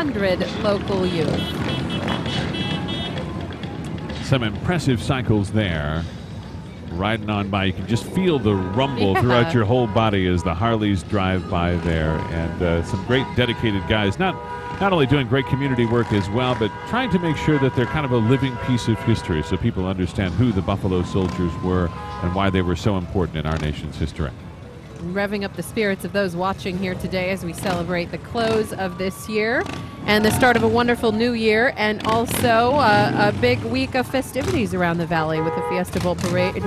100 local youth. Some impressive cycles there. Riding on by, you can just feel the rumble throughout your whole body as the Harleys drive by there, and some great dedicated guys, not only doing great community work as well, but trying to make sure that they're kind of a living piece of history so people understand who the Buffalo Soldiers were and why they were so important in our nation's history. Revving up the spirits of those watching here today as we celebrate the close of this year and the start of a wonderful new year, and also a big week of festivities around the valley with the Fiesta Bowl Parade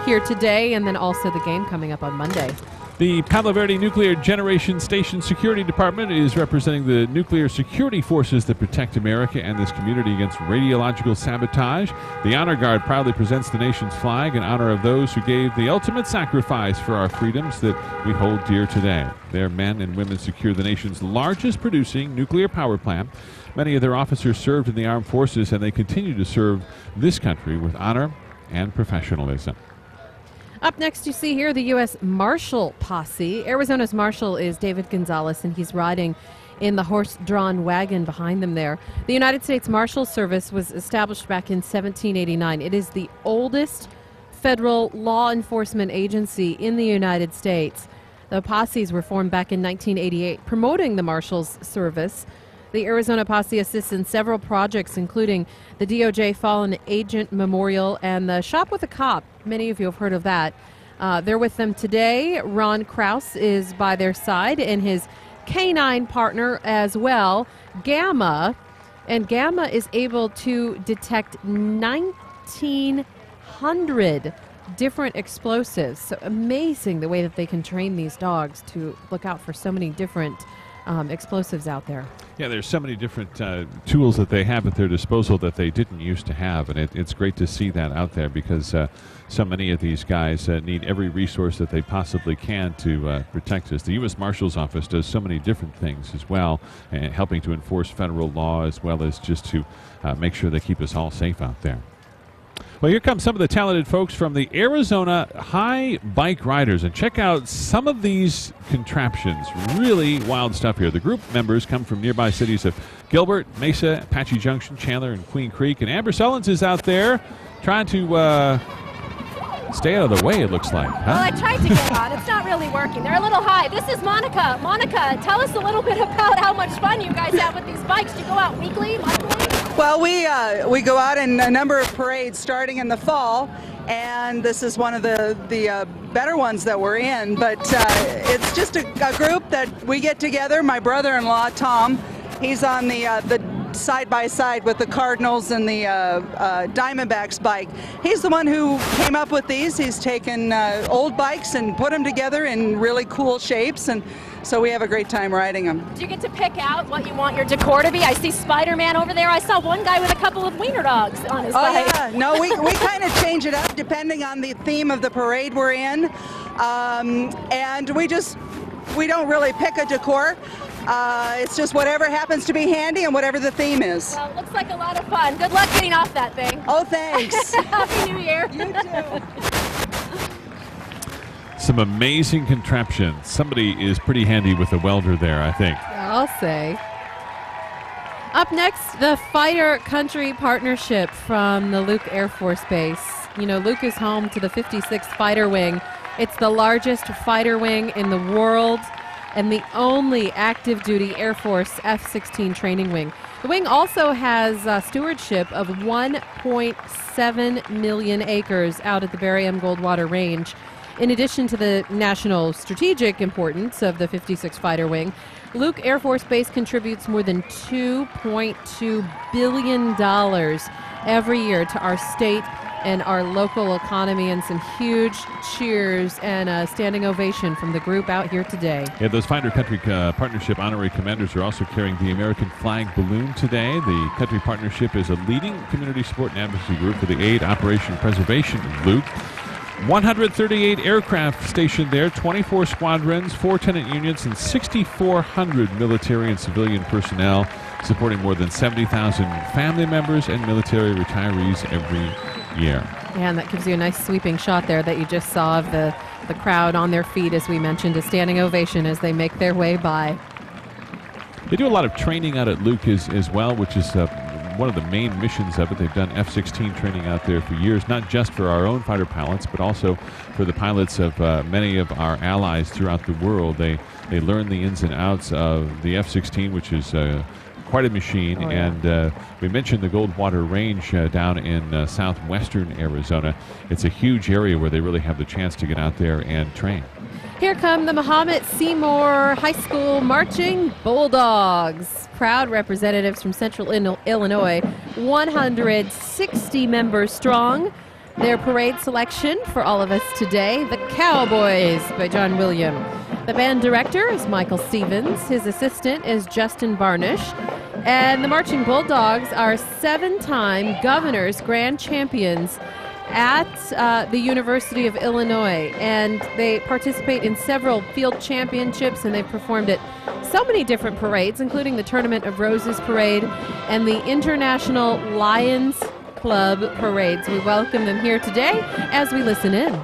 here today, and then also the game coming up on Monday. The Palo Verde Nuclear Generation Station Security Department is representing the nuclear security forces that protect America and this community against radiological sabotage. The Honor Guard proudly presents the nation's flag in honor of those who gave the ultimate sacrifice for our freedoms that we hold dear today. Their men and women secure the nation's largest producing nuclear power plant. Many of their officers served in the armed forces, and they continue to serve this country with honor and professionalism. Up next, you see here the U.S. Marshal Posse. Arizona's Marshal is David Gonzalez, and he's riding in the horse-drawn wagon behind them there. The United States Marshal Service was established back in 1789. It is the oldest federal law enforcement agency in the United States. The posses were formed back in 1988, promoting the Marshal's service. The Arizona Posse assists in several projects, including the DOJ Fallen Agent Memorial and the Shop with a Cop. Many of you have heard of that. They're with them today. Ron Kraus is by their side, and his canine partner as well, Gamma. And Gamma is able to detect 1,900 different explosives. So amazing the way that they can train these dogs to look out for so many different explosives out there. Yeah, there's so many different tools that they have at their disposal that they didn't used to have, and it's great to see that out there, because so many of these guys need every resource that they possibly can to protect us. The U.S. Marshal's Office does so many different things as well, and helping to enforce federal law as well as just to make sure they keep us all safe out there. Well, here come some of the talented folks from the Arizona High Bike Riders, and check out some of these contraptions. Really wild stuff here. The group members come from nearby cities of Gilbert, Mesa, Apache Junction, Chandler, and Queen Creek, and Amber Sullins is out there trying to stay out of the way, it looks like. Huh? Well, I tried to get on. It's not really working. They're a little high. This is Monica. Monica, tell us a little bit about how much fun you guys have with these bikes. Do you go out weekly, monthly? Well, we go out in a number of parades starting in the fall, and this is one of the better ones that we're in. But it's just a group that we get together. My brother-in-law, Tom, he's on the side-by-side with the Cardinals and the Diamondbacks bike. He's the one who came up with these. He's taken old bikes and put them together in really cool shapes, and so we have a great time riding them. Do you get to pick out what you want your decor to be? I see Spider-Man over there. I saw one guy with a couple of wiener dogs on his bike. Oh, yeah. No, we kind of change it up depending on the theme of the parade we're in. And we don't really pick a decor. It's just whatever happens to be handy and whatever the theme is. Well, it looks like a lot of fun. Good luck getting off that thing. Oh, thanks. Happy New Year. You too. Some amazing contraptions. Somebody is pretty handy with a welder there, I think. I'll say. Up next, the Fighter Country Partnership from the Luke Air Force Base. You know, Luke is home to the 56th Fighter Wing. It's the largest fighter wing in the world and the only active-duty Air Force F-16 training wing. The wing also has stewardship of 1.7 million acres out at the Barry M. Goldwater Range. In addition to the national strategic importance of the 56th Fighter Wing, Luke Air Force Base contributes more than $2.2 billion every year to our state and our local economy, and some huge cheers and a standing ovation from the group out here today. Yeah, those Fighter Country Partnership honorary commanders are also carrying the American flag balloon today. The Country Partnership is a leading community support and advocacy group for the aid, operation, preservation of Luke. 138 aircraft stationed there, 24 squadrons, 4 tenant units, and 6,400 military and civilian personnel, supporting more than 70,000 family members and military retirees every year. Yeah, and that gives you a nice sweeping shot there that you just saw of the crowd on their feet, as we mentioned, a standing ovation as they make their way by. They do a lot of training out at Luke as well, which is one of the main missions of it. They've done F-16 training out there for years, not just for our own fighter pilots, but also for the pilots of many of our allies throughout the world. They learn the ins and outs of the F-16, which is quite a machine. Oh, yeah. And we mentioned the Goldwater Range down in southwestern Arizona. It's a huge area where they really have the chance to get out there and train. Here come the Mahomet Seymour High School Marching Bulldogs. Proud representatives from Central Illinois, 160 members strong. Their parade selection for all of us today, The Cowboys by John William. The band director is Michael Stevens. His assistant is Justin Barnish. And the Marching Bulldogs are 7-time Governor's Grand Champions at the University of Illinois, and they participate in several field championships, and they've performed at so many different parades, including the Tournament of Roses Parade and the International Lions Club Parades. We welcome them here today as we listen in.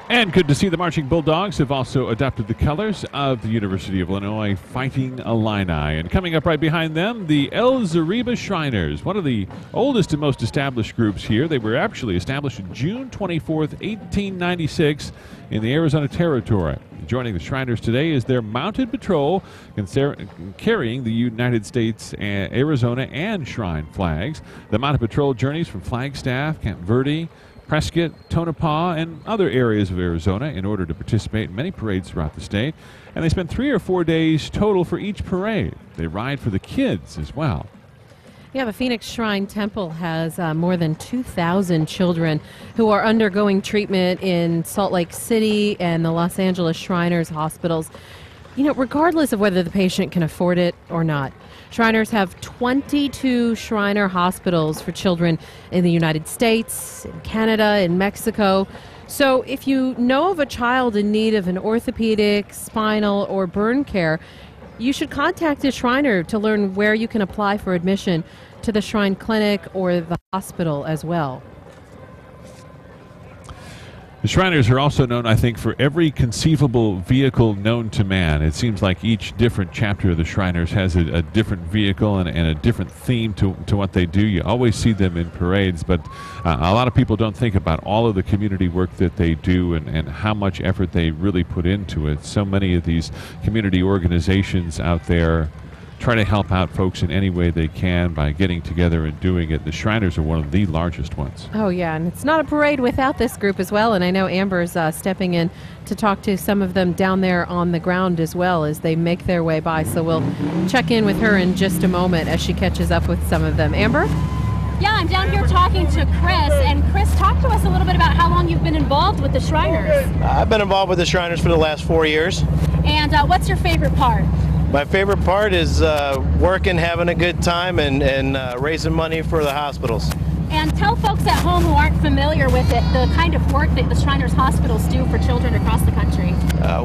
And good to see the Marching Bulldogs have also adopted the colors of the University of Illinois Fighting Illini. And coming up right behind them, the El Zariba Shriners, one of the oldest and most established groups here. They were actually established on June 24th, 1896 in the Arizona Territory. Joining the Shriners today is their mounted patrol carrying the United States, Arizona, and Shrine flags. The mounted patrol journeys from Flagstaff, Camp Verde, Prescott, Tonopah, and other areas of Arizona in order to participate in many parades throughout the state. And they spend 3 or 4 days total for each parade. They ride for the kids as well. Yeah, the Phoenix Shrine Temple has more than 2,000 children who are undergoing treatment in Salt Lake City and the Los Angeles Shriners hospitals, you know, regardless of whether the patient can afford it or not. Shriners have 22 Shriner hospitals for children in the United States, in Canada, in Mexico. So if you know of a child in need of an orthopedic, spinal, or burn care, you should contact a Shriner to learn where you can apply for admission to the Shrine Clinic or the hospital as well. The Shriners are also known, I think, for every conceivable vehicle known to man. It seems like each different chapter of the Shriners has a different vehicle and a different theme to what they do. You always see them in parades, but a lot of people don't think about all of the community work that they do and how much effort they really put into it. So many of these community organizations out there try to help out folks in any way they can by getting together and doing it. The Shriners are one of the largest ones. Oh, yeah, and it's not a parade without this group as well, and I know Amber's stepping in to talk to some of them down there on the ground as well as they make their way by, so we'll check in with her in just a moment as she catches up with some of them. Amber? Yeah, I'm down here talking to Chris, and Chris, talk to us a little bit about how long you've been involved with the Shriners. I've been involved with the Shriners for the last 4 years. And what's your favorite part? My favorite part is working, having a good time, and raising money for the hospitals. And tell folks at home who aren't familiar with it the kind of work that the Shriners hospitals do for children across the country.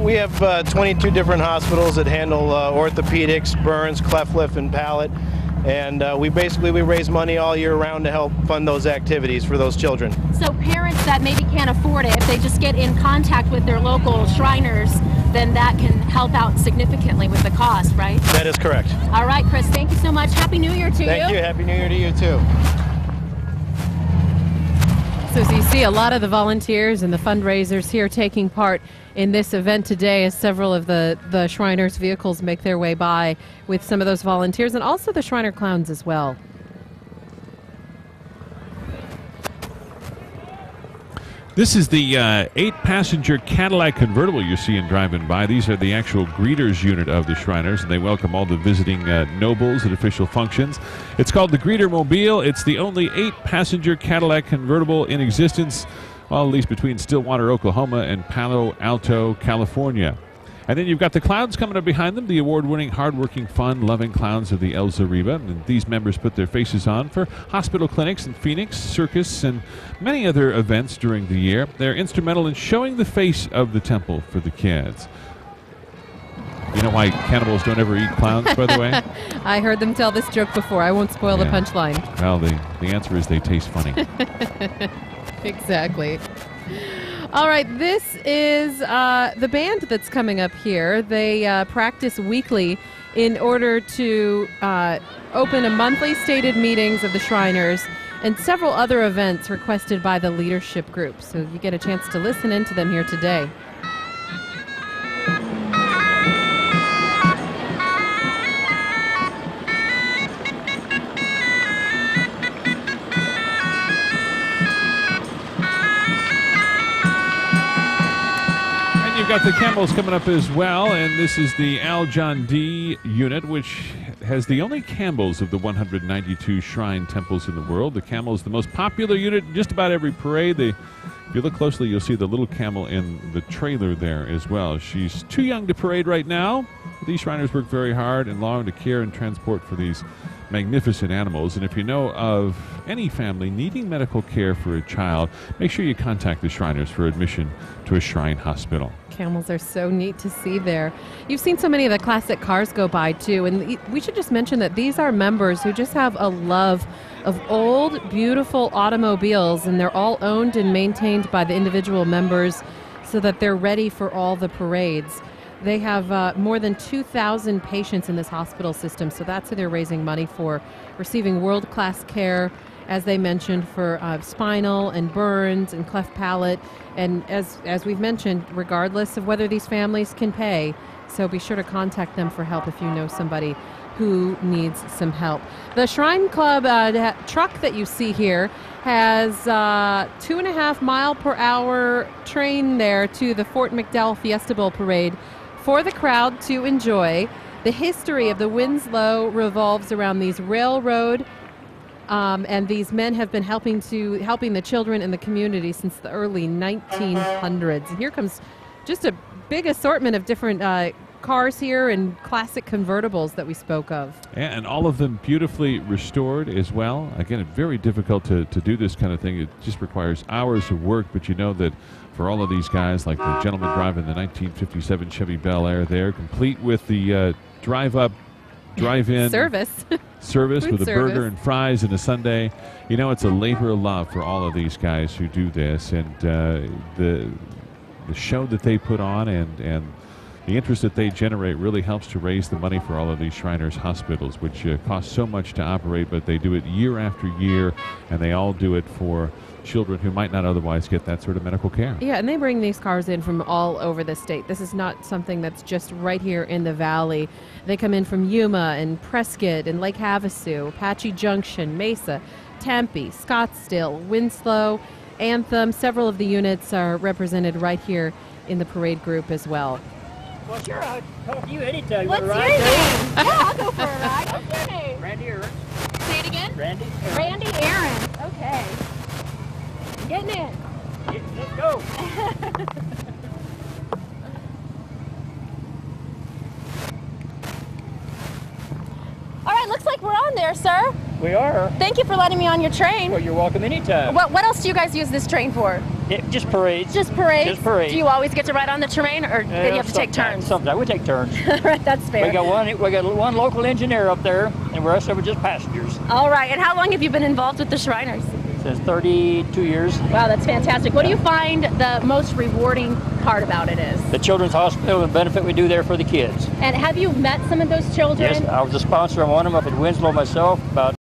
We have 22 different hospitals that handle orthopedics, burns, cleft lip, and palate. And we raise money all year round to help fund those activities for those children. So parents that maybe can't afford it, if they just get in contact with their local Shriners, then that can help out significantly with the cost, right? That is correct. All right, Chris, thank you so much. Happy New Year to you. Thank you. Happy New Year to you, too. So as you see, a lot of the volunteers and the fundraisers here taking part in this event today as several of the Shriners' vehicles make their way by with some of those volunteers and also the Shriner Clowns as well. This is the 8-passenger Cadillac convertible you're seeing driving by. These are the actual greeters unit of the Shriners, and they welcome all the visiting nobles at official functions. It's called the Greeter Mobile. It's the only 8-passenger Cadillac convertible in existence, well, at least between Stillwater, Oklahoma, and Palo Alto, California. And then you've got the clowns coming up behind them, the award-winning, hard-working, fun-loving clowns of the El Zariba. And these members put their faces on for hospital clinics in Phoenix, circus, and many other events during the year. They're instrumental in showing the face of the temple for the kids. You know why cannibals don't ever eat clowns, by the way? I heard them tell this joke before. I won't spoil the punchline. Well, the answer is they taste funny. Exactly. All right, this is the band that's coming up here. They practice weekly in order to open a monthly stated meetings of the Shriners and several other events requested by the leadership group. So you get a chance to listen into them here today. You've got the camels coming up as well, and this is the Al John D unit, which has the only camels of the 192 shrine temples in the world. The camel is the most popular unit in just about every parade. If you look closely, you'll see the little camel in the trailer there as well. She's too young to parade right now. These Shriners work very hard and long to care and transport for these magnificent animals. And if you know of any family needing medical care for a child, make sure you contact the Shriners for admission to a shrine hospital. Camels are so neat to see there. You've seen so many of the classic cars go by too, and we should just mention that these are members who just have a love of old, beautiful automobiles, and they're all owned and maintained by the individual members so that they're ready for all the parades. They have more than 2,000 patients in this hospital system, so that's who they're raising money for, receiving world-class care, as they mentioned, for spinal and burns and cleft palate. And as we've mentioned, regardless of whether these families can pay, so be sure to contact them for help if you know somebody who needs some help. The Shrine Club truck that you see here has 2.5 mile per hour train there to the Fort McDowell Fiesta Bowl Parade for the crowd to enjoy. The history of the Winslow revolves around these railroad and these men have been helping the children in the community since the early 1900s. And here comes just a big assortment of different cars here and classic convertibles that we spoke of. And all of them beautifully restored as well. Again, it's very difficult to do this kind of thing. It just requires hours of work, but you know that for all of these guys, like the gentleman driving the 1957 Chevy Bel Air there, complete with the drive-up, drive-in service with a burger and fries and a sundae. You know, it's a labor of love for all of these guys who do this, and the show that they put on and the interest that they generate really helps to raise the money for all of these Shriners hospitals, which cost so much to operate, but they do it year after year, and they all do it for children who might not otherwise get that sort of medical care. Yeah, and they bring these cars in from all over the state. This is not something that's just right here in the valley. They come in from Yuma and Prescott and Lake Havasu, Apache Junction, Mesa, Tempe, Scottsdale, Winslow, Anthem. Several of the units are represented right here in the parade group as well. Well, sure, I'll talk to you anytime. What's your name? Yeah, I'll go for a ride. What's your name? Randy Aaron. Say it again. Randy Aaron. Randy Aaron. Okay. Getting in. Let's go. All right, looks like we're on there, sir. We are. Thank you for letting me on your train. Well, you're welcome anytime. What else do you guys use this train for? Just parades. Just parades? Just parades. Do you always get to ride on the train, or do you have to take turns? Sometimes we take turns. Right, that's fair. We got one local engineer up there, and the rest of it just passengers. All right, and how long have you been involved with the Shriners? Since 32 years. Wow, that's fantastic. What do you find the most rewarding part about it is? The Children's Hospital and the benefit we do there for the kids. And have you met some of those children? Yes, I was a sponsor on one of them up in Winslow myself about